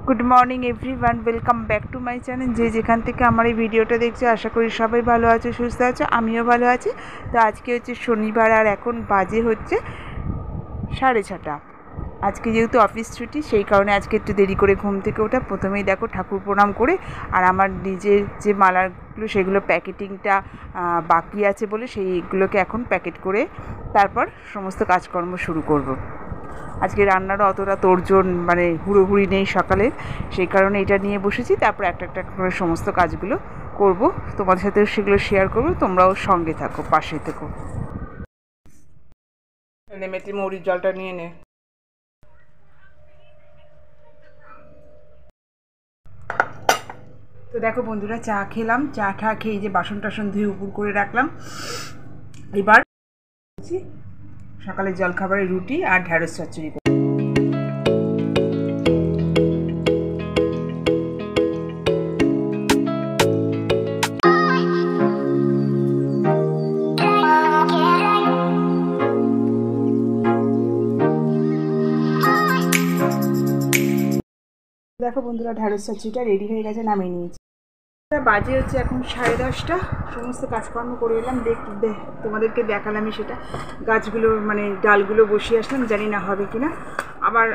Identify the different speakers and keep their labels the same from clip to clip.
Speaker 1: Good morning everyone, welcome back to my channel. যে যেখান থেকে আমার এই ভিডিওটা দেখছো আশা করি সবাই ভালো আছো, সুস্থ আছো, আমিও ভালো আছি। তো আজকে হচ্ছে শনিবার আর এখন বাজে হচ্ছে 6:30। আজকে যেহেতু অফিস ছুটি সেই কারণে আজকে একটু দেরি করে ঘুম থেকে ওঠা। প্রথমেই দেখো ঠাকুর প্রণাম করে আর আমার নিজের যে মালাগুলো সেগুলো প্যাকেটিংটা বাকি আছে বলে সেইগুলোকে এখন প্যাকেট করে তারপর সমস্ত কাজকর্ম শুরু করব। আজকে রান্নারও অতটা তোড়জোড় মানে হুড়োহুড়ি নেই সকালে, সেই কারণে এটা নিয়ে বসেছি। তারপর একটা একটা করে সমস্ত কাজগুলো করব, তোমাদের সাথে সেগুলো শেয়ার করবো। তোমরাও সঙ্গে থাকো, পাশে থেকো। মেথি মৌরির জলটা নিয়ে নে। তো দেখো বন্ধুরা, চা খেলাম, চা খেয়ে যে বাসন টাসন ধুয়ে উপর করে রাখলাম। এবার সকালে জলখাবারে রুটি আর ঢ্যাঁড়স চচ্চড়ি। দেখো বন্ধুরা, ঢ্যাঁড়স চচ্চড়িটা রেডি হয়ে গেছে, নামিয়ে নিয়েছি। বাজে হচ্ছে এখন 10:30। সমস্ত কাজকর্ম করে এলাম, তোমাদেরকে দেখালামই সেটা। গাছগুলো মানে ডালগুলো বসিয়ে আসলাম, জানি না হবে কিনা। আবার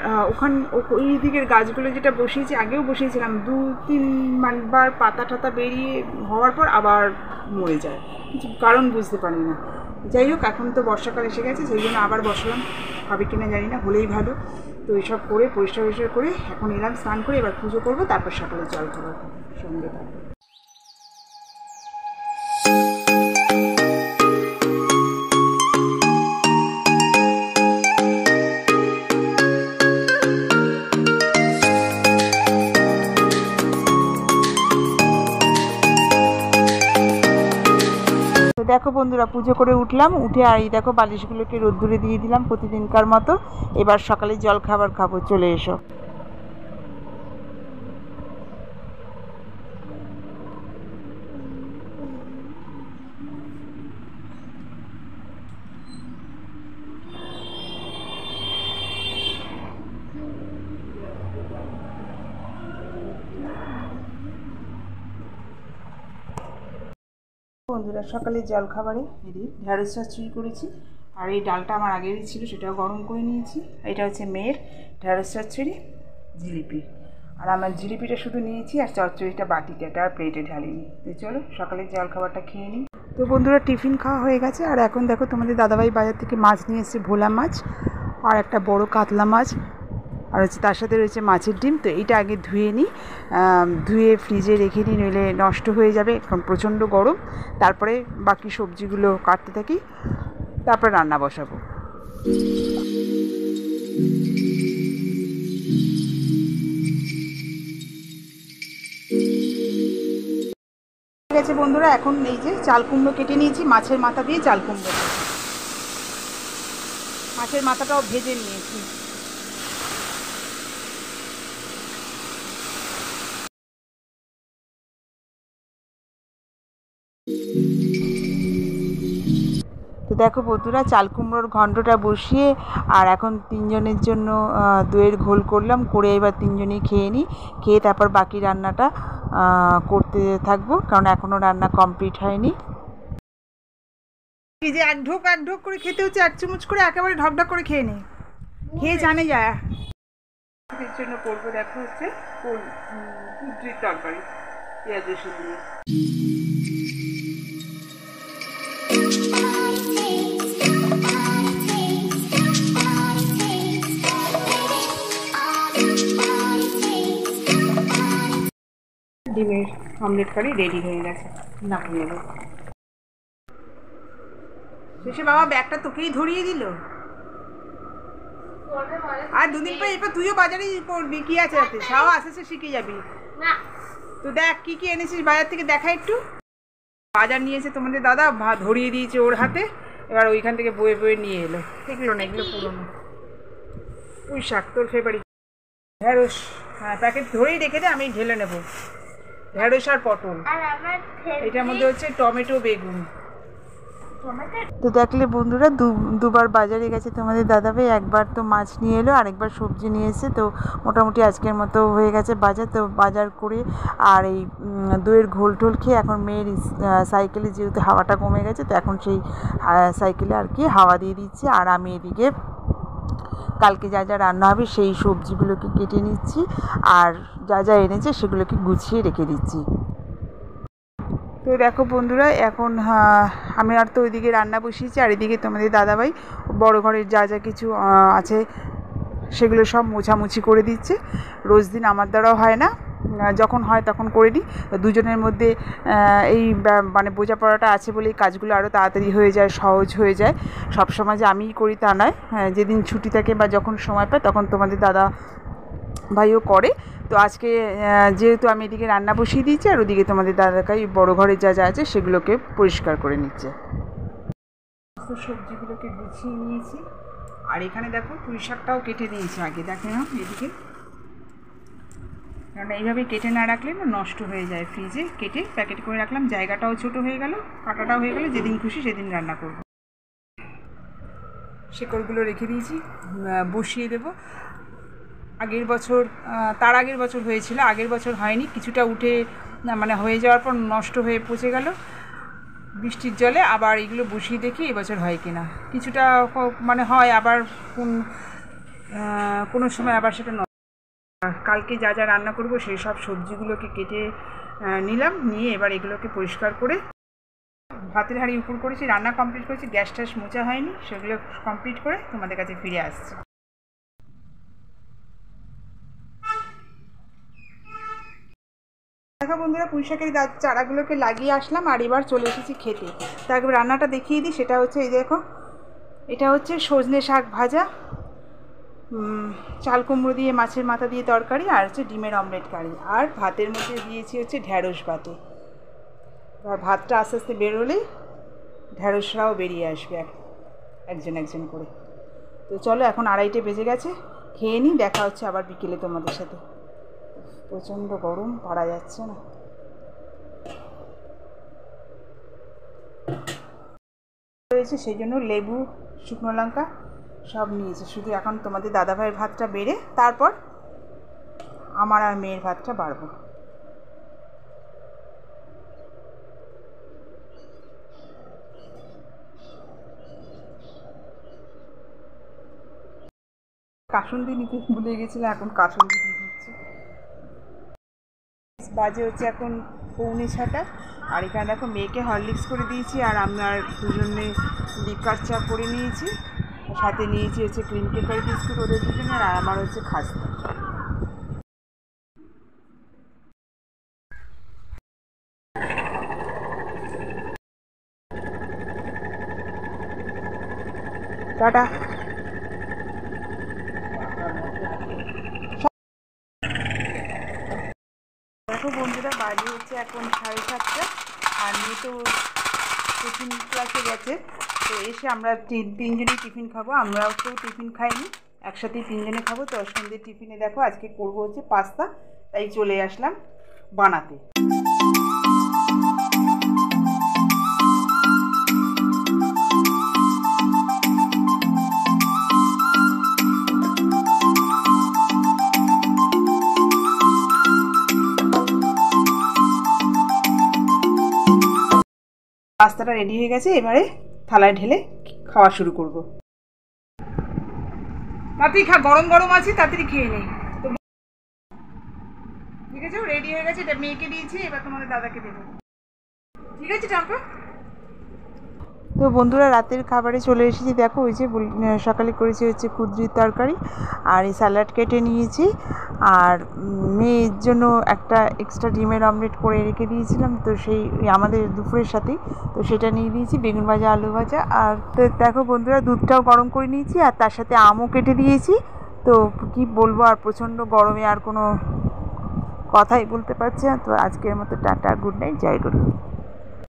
Speaker 1: ওই দিকের গাছগুলো যেটা বসিয়েছি, আগেও বসিয়েছিলাম, 2-3 বার পাতা টাতা বেরিয়ে হওয়ার পর আবার মরে যায়, কিছু কারণ বুঝতে পারি না। যাই হোক, এখন তো বর্ষাকাল এসে গেছে, সেই জন্য আবার বসালাম। হবে কিনা জানি না, হলেই ভালো। তো এইসব করে পরিষ্কার করে এখন এলাম স্নান করে, এবার পুজো করবো, তারপর সকালে জল খাবার সঙ্গে থাকবো। দেখো বন্ধুরা, পুজো করে উঠলাম, উঠে আর এই দেখো বালিশগুলোকে রোদ্দুরে দিয়ে দিলাম প্রতিদিনকার মতো। এবার সকালে জল খাবার খাবো, চলে এসো। বন্ধুরা, সকালে জল খাবারে ঢ্যাঁড়স চচ্চড়ি করেছি, আর এই ডালটা আমার আগেরই ছিল, সেটাও গরম করে নিয়েছি। এটা হচ্ছে মেয়ের ঢ্যাঁড়স চচ্চড়ি, জিলিপি। আর আমার জিলিপিটা শুধু নিয়েছি, আর চচ্চড়িটা বাটিতে, এটা আর প্লেটে ঢালিনি। তো চলো সকালে জল খাবারটা খেয়ে নিই। তো বন্ধুরা, টিফিন খাওয়া হয়ে গেছে, আর এখন দেখো তোমাদের দাদাভাই বাজার থেকে মাছ নিয়ে এসেছে, ভোলা মাছ আর একটা বড় কাতলা মাছ, আর হচ্ছে তার সাথে রয়েছে মাছের ডিম। তো এইটা আগে ধুয়ে নিই, ধুয়ে ফ্রিজে রেখে নিই, নইলে নষ্ট হয়ে যাবে, এখন প্রচণ্ড গরম। তারপরে বাকি সবজিগুলো কাটতে থাকি, তারপরে রান্না বসাবো। ঠিক আছে বন্ধুরা, এখন এই যে চাল কুমড়ো কেটে নিয়েছি, মাছের মাথা দিয়ে চাল কুমড়ো, মাছের মাথাটাও ভেজে নিয়েছি। তো দেখো বন্ধুরা, চাল কুমড়োর ঘন্টটা বসিয়ে আর এখন তিনজনের জন্য দইয়ের ঘোল করলাম, করে এবার তিনজনেই খেয়ে নিই। খেয়ে তারপর বাকি রান্নাটা করতে থাকবো, কারণ এখনও রান্না কমপ্লিট হয়নি। এই যে এক ঢোক করে খেতে হচ্ছে, 1 চামচ করে একেবারে ঢকঢক করে খেয়ে নিই, খেয়ে জানে যায়। এর জন্য করবো দেখো হচ্ছে কুদ্রির তরকারি, পেঁয়াজ রসুন দিয়ে। ডিমের অমলেট কারি রেডি হয়ে গেছে, নামিয়ে নেব। শেষে বাবা ব্যাগটা তোকেই ধরিয়ে দিল। আর 2 দিন পরে এরপর তুইও বাজারেই পড়বি, কি আছে তাতে, সব আস্তে শিখে যাবি। তো দেখ কি কি এনেছিস বাজার থেকে, দেখা একটু। বাজার নিয়েছে তোমাদের দাদা, ধরিয়ে দিয়েছে ওর হাতে, এবার ওইখান থেকে বয়ে বয়ে নিয়ে এলো। এগুলো না, এগুলো পুরোনো। পুঁই শাক, তোর ফেভারিট। ঢ্যাঁড়স, হ্যাঁ প্যাকেট ধরেই রেখে দে, আমি ঢেলে নেবো। ঢ্যাঁড়স আর পটল, এটার মধ্যে হচ্ছে টমেটো, বেগুন। তো দেখলে বন্ধুরা দুবার বাজারে গেছে তোমাদের দাদাভাই, একবার তো মাছ নিয়ে এলো, আরেকবার সবজি নিয়ে এসে। তো মোটামুটি আজকের মতো হয়ে গেছে বাজার। তো বাজার করে আর এই দইয়ের ঘোল টোল খেয়ে এখন মেয়ের সাইকেলে যেহেতু হাওয়াটা কমে গেছে, তো এখন সেই সাইকেলে আর কি হাওয়া দিয়ে দিচ্ছে। আর আমি এদিকে কালকে যা যা রান্না হবে সেই সবজিগুলোকে কেটে নিচ্ছি, আর যা যা এনেছে সেগুলোকে গুছিয়ে রেখে দিচ্ছি। তো দেখো বন্ধুরা, এখন আমি আর তো ওইদিকে রান্না বসিয়েছি, আর এদিকে তোমাদের দাদাভাই বড় ঘরের যা যা কিছু আছে সেগুলো সব মোছামুছি করে দিচ্ছে। রোজ দিন আমার দ্বারাও হয় না, যখন হয় তখন করে দিই। দুজনের মধ্যে এই মানে বোঝাপড়াটা আছে বলেই কাজগুলো আরও তাড়াতাড়ি হয়ে যায়, সহজ হয়ে যায়। সবসময় যে আমিই করি তা নয়, যেদিন ছুটি থাকে বা যখন সময় পায় তখন তোমাদের দাদা ভাইও করে। তো আজকে যেহেতু আমি এদিকে রান্না বসিয়ে দিয়েছি, আর ওদিকে তোমাদের দাদাকাই বড় ঘরে যা যা আছে সেগুলোকে পরিষ্কার করে নিচ্ছে। সবজিগুলোকে গুছিয়ে নিয়েছি, আর এখানে দেখো পুঁই শাকটাও কেটে নিয়েছি আগে। দেখে না এদিকে, কারণ এইভাবে কেটে না রাখলে না নষ্ট হয়ে যায়। ফ্রিজে কেটে প্যাকেট করে রাখলাম, জায়গাটাও ছোট হয়ে গেল, কাটাটাও হয়ে গেল, যেদিন খুশি সেদিন রান্না করব। শেকড়গুলো রেখে দিয়েছি, বসিয়ে দেবো। আগের বছর, তার আগের বছর হয়েছিল, আগের বছর হয়নি, কিছুটা উঠে মানে হয়ে যাওয়ার পর নষ্ট হয়ে পচে গেল বৃষ্টির জলে। আবার এগুলো বসিয়ে দেখি এবছর হয় কিনা, কিছুটা মানে হয়, আবার কোনো সময় আবার সেটা কালকে যা যা রান্না করব সেই সব সবজিগুলোকে কেটে নিলাম, নিয়ে এবার এগুলোকে পরিষ্কার করে ভাতের হাঁড়ি উপর করেছি, রান্না কমপ্লিট করেছি, গ্যাস ট্যাস মোছা হয়নি, সেগুলো কমপ্লিট করে তোমাদের কাছে ফিরে আসছি। দেখো বন্ধুরা, পুঁই শাকের চারাগুলোকে লাগিয়ে আসলাম, আর এবার চলে এসেছি খেতে। তা একবার রান্নাটা দেখিয়ে দিই। সেটা হচ্ছে এই দেখো, এটা হচ্ছে সজনে শাক ভাজা, চাল কুমড়ো দিয়ে মাছের মাথা দিয়ে তরকারি, আর হচ্ছে ডিমের অমলেট কারি, আর ভাতের মধ্যে দিয়েছি হচ্ছে ঢ্যাঁড়স বাটে। আর ভাতটা আস্তে আস্তে বেরোলেই ঢ্যাঁড়সরাও বেরিয়ে আসবে একজন একজন করে। তো চলো, এখন 2:30 বেজে গেছে, খেয়ে নিই, দেখা হচ্ছে আবার বিকেলে তোমাদের সাথে। প্রচণ্ড গরম, পারা যাচ্ছে না। রয়েছে সেই জন্য লেবু, শুকনো লঙ্কা সব নিয়েছি। শুধু এখন তোমাদের দাদাভাইয়ের ভাতটা বেড়ে তারপর আমার আর মেয়ের ভাতটা বাড়বো। কাসুন্দি নিতে ভুলে গেছিলাম, এখন কাসুন্দি দিয়ে দিচ্ছি। বাজে হচ্ছে এখন 6:45, আর এখানে দেখো মেয়েকে হরলিক্স করে দিয়েছি, আর আমরা দুজনে লিকার চা করে নিয়েছি, সাথে নিয়েছি হচ্ছে ক্রিম কেকার বিস্কুট ওদের দুজনের, আর আমার হচ্ছে খাস্তা। টাটা। দেখো বন্ধুরা, বাজে হচ্ছে এখন 7:30, আর মেয়ে তো টিফিন ক্লাসে গেছে। তো এসে আমরা তিনজনেই টিফিন খাবো, আমরাও কেউ টিফিন খাইনি, একসাথেই তিনজনে খাবো। তো সন্ধ্যের টিফিনে দেখো আজকে করবো হচ্ছে পাস্তা, তাই চলে আসলাম বানাতে। পাস্তাটা রেডি হয়ে গেছে, এবারে থালায় ঢেলে খাওয়া শুরু করব। তাড়াতাড়ি খা, গরম গরম আছে, তাড়াতাড়ি খেয়ে নেই। ঠিক আছে, রেডি হয়ে গেছে, এটা মেয়েকে দিয়েছি, এবার তোমাদের দাদাকে দেবো। ঠিক আছে টাকা। তো বন্ধুরা, রাতের খাবারে চলে এসেছি। দেখো ওই যে সকালে করেছি হচ্ছে কুঁদরির তরকারি, আর এই স্যালাড কেটে নিয়েছি, আর মেয়ের জন্য একটা এক্সট্রা ডিমের অমলেট করে রেখে দিয়েছিলাম, তো সেই আমাদের দুপুরের সাথেই, তো সেটা নিয়ে দিয়েছি, বেগুন ভাজা, আলু ভাজা। আর তো দেখো বন্ধুরা, দুধটাও গরম করে নিয়েছি, আর তার সাথে আমও কেটে দিয়েছি। তো কি বলবো, আর প্রচণ্ড গরমে আর কোনো কথাই বলতে পারছি না। তো আজকের মতো টাটা, গুড নাইট, জয় গুরু।